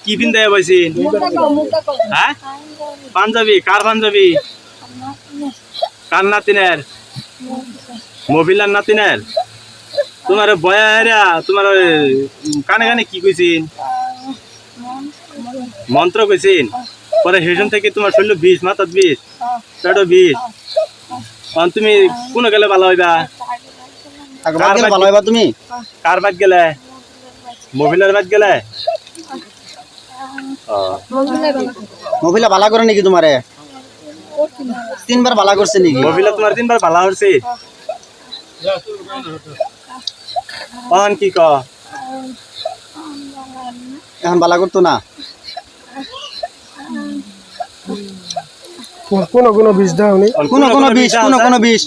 কি পিন্ধে পাইছি হ্যাঁ পাঞ্জাবি কার পাঞ্জাবি কার নাতিনের মহিলার নাতিনের তোমার বয়া হেরা তোমার কানে কানে কি কইছিন মন্ত্র কইছিন পরে হেসন থেকে তোমার শরীর বিষ মাথাত বিষ পেটও বিষ তুমি কোন গেলে ভালো হইবা তুমি কার বাদ গেলে মহিলার বাদ গেলে মহিলা বালা করে নাকি তোমারে 3 বার বালা করছে নাকি মহিলা তোমার 3 বার বালা হচ্ছে অন কি ক এখন বালা করতো না কোন বিষ দাও নি কোন বিষ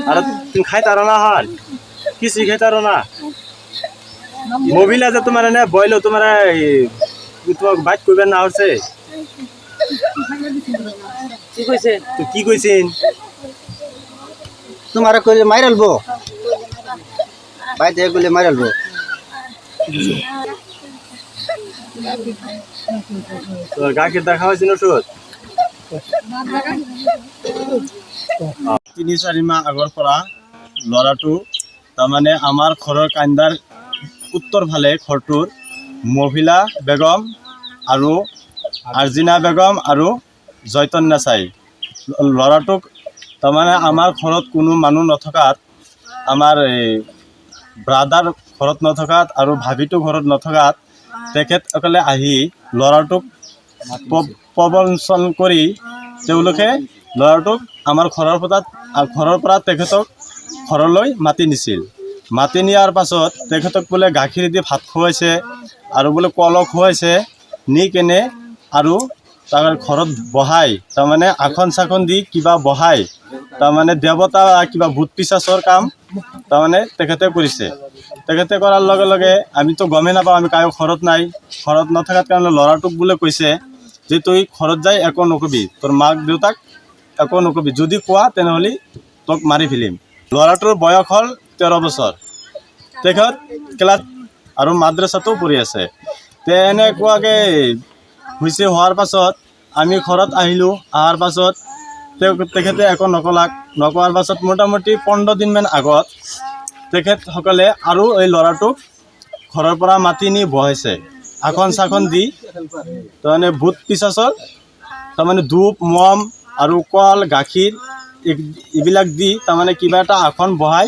আর তুমি খাইতারো না হন কিছু খাইতারো না মহিলা যে তোমার এনে বইলো তোমার তোমার বাইক করবে না হচ্ছে কি কইছেন তোমার কইলে মাইরালবো বাইতে কইলে মাইরালবো তোর গাকে দেখা হয়েছিল ওষুধ 3-4 মাহ আগৰ পৰা ল'ৰাটো তাৰমানে আমাৰ ঘৰৰ কান্দাৰ উত্তৰ ফালে ঘৰটোৰ মহিলা বেগম আৰু আৰ্জিনা বেগম আৰু জয়তন্যা চাই ল'ৰাটোক তাৰমানে আমাৰ ঘৰত কোনো মানুহ নথকাত আমাৰ ব্ৰাদাৰ ঘৰত নথকাত আৰু ভাবিটো ঘৰত নথকাত তেখেতসকলে আহি ল'ৰাটোক প্ৰবঞ্চন কৰি তেওঁলোকে ল'ৰাটোক আমাৰ ঘৰৰ পৰা তেখেতক ঘৰলৈ মাতি নিছিল মাতি নিয়াৰ পাছত তেখেতক বোলে গাখীৰ দি ভাত খুৱাইছে আৰু বোলে কল খুৱাইছে নি কেনে আৰু তাৰ ঘৰত বহাই তাৰমানে আসন চাখন দি কিবা বহাই তাৰমানে দেৱতা কিবা ভূত পিশাচৰ কাম তাৰমানে তেখেতে কৰিছে তেখেতে কৰাৰ লগে লগে আমিতো গমেই নাপাওঁ আমি কায়ো ঘৰত নাই ঘৰত নথকাত কাৰণে ল'ৰাটোক বোলে কৈছে যে তুই ঘৰত যাই একো নকবি তোৰ মাক দেউতাক একো নকবি যদি কোৱা তেনেহ'লে তোক মাৰি ফেলিম ল'ৰাটোৰ বয়স হ'ল 13 বছৰ তেখেত ক্লাছ আৰু মাদ্ৰাছাতো পঢ়ি আছে এনেকুৱাকৈ হৈছে হোৱাৰ পাছত আমি ঘৰত আহিলোঁ অহাৰ পাছত তেখেতে একো নকোৱাৰ পাছত মোটামুটি 15 দিনমান আগত তেখেতসকলে আৰু এই ল'ৰাটোক ঘৰৰ পৰা মাতি নি বহাইছে আসন চাখন দি তাৰমানে ভূত পিশাচৰ তাৰমানে ধূপ মম আৰু কল গাখীৰ এইবিলাক দি তাৰমানে কিবা এটা আসন বহাই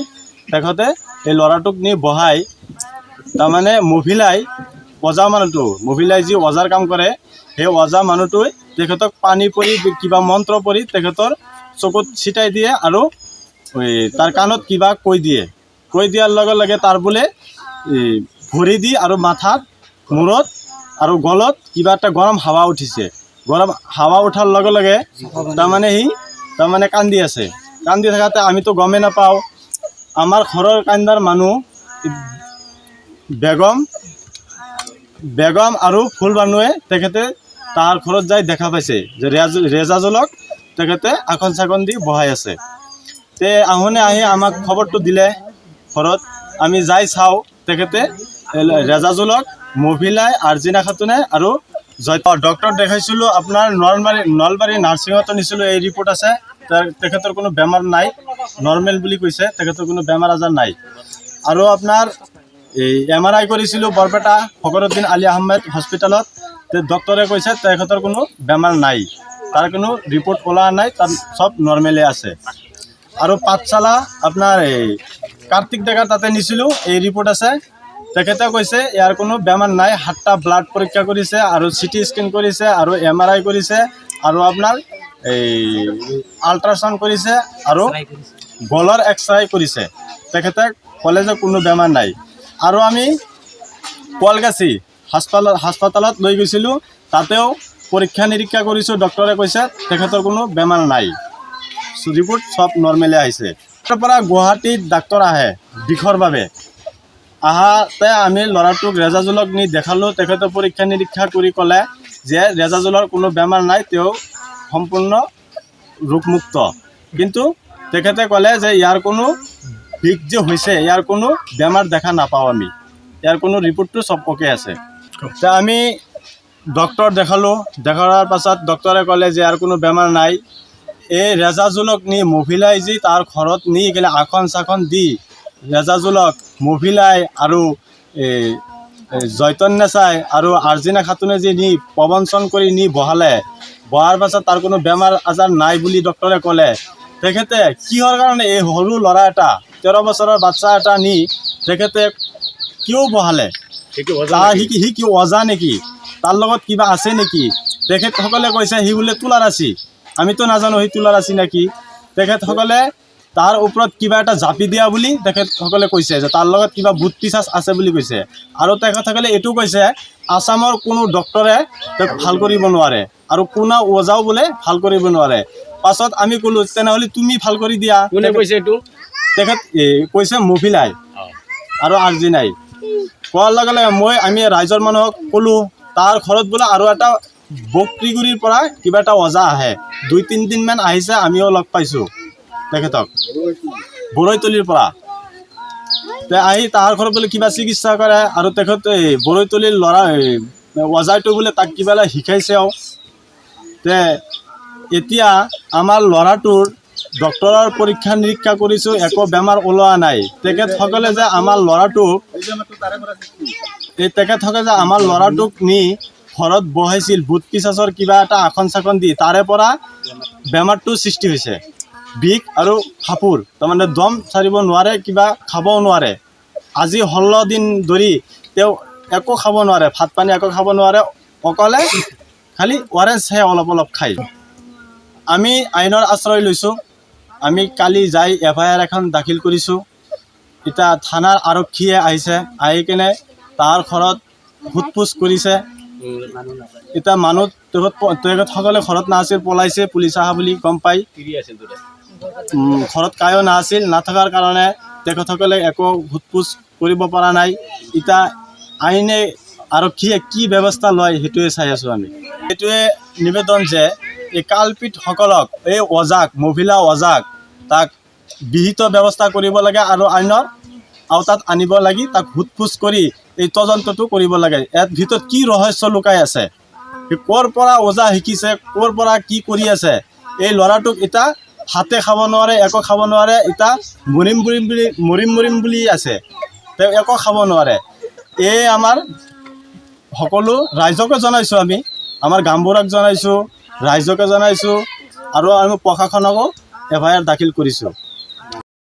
তেখেতে এই ল'ৰাটোক নি বহাই তাৰমানে মহিলাই যি ওজাৰ কাম কৰে সেই ওজা মানুহটোৱে তেখেতক পানী পৰি কিবা মন্ত্ৰ পৰি তেখেতৰ চকুত ছিটাই দিয়ে আৰু তাৰ কাণত কিবা কৈ দিয়াৰ লগে লগে তাৰ বোলে ভৰি দি আৰু মাথাত মূৰত আৰু গলত কিবা এটা গৰম হাৱা উঠিছে গৰম হাৱা উঠাৰ লগে লগে তাৰমানে কান্দি আছে কান্দি থকাতে আমিতো গমেই নাপাওঁ আমাৰ ঘৰৰ কান্দাৰ মানুহ বেগম আৰু ফুলবানুৱে তেখেতে তাৰ ঘৰত যাই দেখা পাইছে যে ৰেজাজলক তেখেতে আসন চাকন দি বহাই আছে তে আহোনে আহি আমাক খবৰটো দিলে ঘৰত আমি যাই চাওঁ তেখেতে ৰেজাজলক মহিলাই আৰ্জিনা খাতুনে আৰু ডক্টৰ দেখাইছিলোঁ আপোনাৰ নলবাৰী নাৰ্ছিঙতো নিছিলোঁ এই ৰিপৰ্ট আছে তেখেতৰ কোনো বেমাৰ নাই নৰ্মেল বুলি কৈছে তেখেতৰ কোনো বেমাৰ আজাৰ নাই আৰু আপোনাৰ এই MRI কৰিছিলোঁ বৰপেটা ফকৰুদ্দিন আলী আহমেদ হস্পিটেলত ডক্টৰে কৈছে তেখেতৰ কোনো বেমাৰ নাই তাৰ কোনো ৰিপৰ্ট ওলোৱা নাই তাৰ সব নৰ্মেলে আছে আৰু পাঠশালা আপোনাৰ এই কাৰ্তিক ডেকাৰ তাতে নিছিলোঁ এই ৰিপৰ্ট আছে তেখেতে কৈছে ইয়াৰ কোনো বেমাৰ নাই 7টা ব্লাড পৰীক্ষা কৰিছে আৰু CT স্কেন কৰিছে আৰু MRI কৰিছে আৰু আপোনাৰ এই আল্ট্ৰাসাউণ্ড কৰিছে আৰু গলৰ এক্সৰে কৰিছে তেখেতে ক'লে যে কোনো বেমাৰ নাই আৰু আমি কোৱালগাছি হাস্পাতালত লৈ গৈছিলোঁ তাতেও পৰীক্ষা নিৰীক্ষা কৰিছোঁ ডক্টৰে কৈছে তেখেতৰ কোনো বেমাৰ নাই ৰিপৰ্ট সব নৰ্মেলে আহিছে তাৰ পৰা গুৱাহাটীত ডাক্তৰ আহে বিষৰ বাবে আহাতে আমি ল'ৰাটোক ৰেজাজুলক নি দেখালোঁ তেখেতে পৰীক্ষা নিৰীক্ষা কৰি ক'লে যে ৰেজাজুলৰ কোনো বেমাৰ নাই তেওঁ সম্পূৰ্ণ ৰোগমুক্ত কিন্তু তেখেতে ক'লে যে ইয়াৰ কোনো বিষ যে হৈছে ইয়াৰ কোনো বেমাৰ দেখা নাপাওঁ আমি, ইয়াৰ কোনো ৰিপৰ্টটো চব অ'কে আছে। তে আমি ডক্টৰ দেখালোঁ, দেখাৰ পাছত ডক্টৰে ক'লে যে ইয়াৰ কোনো বেমাৰ নাই। এই ৰেজাজুলক নি মহিলাই যি তাৰ ঘৰত নি কেলে আসন চাখন দি ৰেজাজুলক মহিলাই আৰু জয়তন্য চাই আৰু আৰ্জিনা খাতুনে যি নি প্ৰবঞ্চন কৰি নি বহাৰ পাছত তাৰ কোনো বেমাৰ আজাৰ নাই বুলি ডক্টৰে ক'লে। তেখেতে কিহৰ কাৰণে এই সৰু ল'ৰা এটা 13 বছৰৰ বাচ্চা এটা নি তেখেতে কিয় বহালে? সি কি অজা নেকি? তাৰ লগত কিবা আছে নেকি? তেখেতসকলে কৈছে সি বোলে তুলাৰাচি। আমিতো নাজানো সি তুলাৰাচি নেকি। তেখেতসকলে তাৰ ওপৰত কিবা এটা জাপি দিয়া বুলি তেখেতসকলে কৈছে যে তাৰ লগত কিবা ভূত পিচাচ আছে বুলি কৈছে। আৰু তেখেতসকলে এইটো কৈছে আসামৰ কোনো ডক্টৰে তেওঁক ভাল কৰিব নোৱাৰে আৰু কোনো ওজাও বোলে ভাল কৰিব নোৱাৰে। পাছত আমি ক'লোঁ তেনেহ'লে তুমি ভাল কৰি দিয়া। কোনে কৈছে এইটো? তেখেত কৈছে মহিলাই আৰু আৰ্জিনাই। কোৱাৰ লগে লগে আমি ৰাইজৰ মানুহক ক'লোঁ তাৰ ঘৰত বোলে আৰু এটা বক্ৰিগুৰিৰ পৰা কিবা এটা ওজা আহে। 2-3 দিনমান আহিছে, আমিও লগ পাইছোঁ তেখেতক বৰৈতলিৰ পৰা। তে আহি তাৰ ঘৰত বোলে কিবা চিকিৎসা কৰে আৰু তেখেত বৰৈতলিৰ ল'ৰা ওজাইটো বোলে তাক কিবা শিকাইছেও। তে এতিয়া আমাৰ ল'ৰাটোৰ ডক্টৰৰ পৰীক্ষা নিৰীক্ষা কৰিছোঁ, একো বেমাৰ ওলোৱা নাই। তেখেতসকলে যে আমাৰ ল'ৰাটোক নি ঘৰত বহাইছিল ভূত পিচাচৰ কিবা এটা আসন চাখন দি, তাৰে পৰা বেমাৰটো সৃষ্টি হৈছে। বিষ আৰু ফাপুৰ, তাৰমানে দম চাৰিব নোৱাৰে, কিবা খাবও নোৱাৰে। আজি 16 দিন ধৰি তেওঁ একো খাব নোৱাৰে, ভাত পানী একো খাব নোৱাৰে, অকলে খালি ORSহে অলপ অলপ খায়। আমি আইনৰ আশ্ৰয় লৈছোঁ। আমি কালি যাই FIR এখন দাখিল কৰিছোঁ। এতিয়া থানাৰ আৰক্ষীয়ে আহিছে, আহি কিনে তাৰ ঘৰত সোধ-পোছ কৰিছে। এতিয়া মানুহ তেখেতসকলে ঘৰত নাছিল, পলাইছে, পুলিচ অহা বুলি গম পাই। ঘৰত কায়ো নাছিল, নাথকাৰ কাৰণে তেখেতসকলে একো সোধ-পোছ কৰিব পৰা নাই। এতিয়া আইনে আৰক্ষীয়ে কি ব্যৱস্থা লয় সেইটোৱে চাই আছোঁ আমি। এইটোৱে নিবেদন যে এই কালপিতসকলক, এই ওজাক, মহিলা ওজাক, তাক বিহিত ব্যৱস্থা কৰিব লাগে আৰু আইনৰ আওতাত আনিব লাগি তাক সোধ-পোছ কৰি এই তদন্তটো কৰিব লাগে। ইয়াৰ ভিতৰত কি ৰহস্য লুকাই আছে, ক'ৰ পৰা ওজা শিকিছে, ক'ৰ পৰা কি কৰি আছে। এই ল'ৰাটোক এতিয়া ভাতে খাব নোৱাৰে, একো খাব নোৱাৰে। এতিয়া মৰিম বুলি আছে, তেওঁ একো খাব নোৱাৰে। এই আমাৰ সকলো ৰাইজকে জনাইছোঁ, আমি আমাৰ গাঁওবুঢ়াক জনাইছোঁ, ৰাইজকে জনাইছোঁ আৰু আমি প্ৰশাসনকো FIR দাখিল কৰিছোঁ।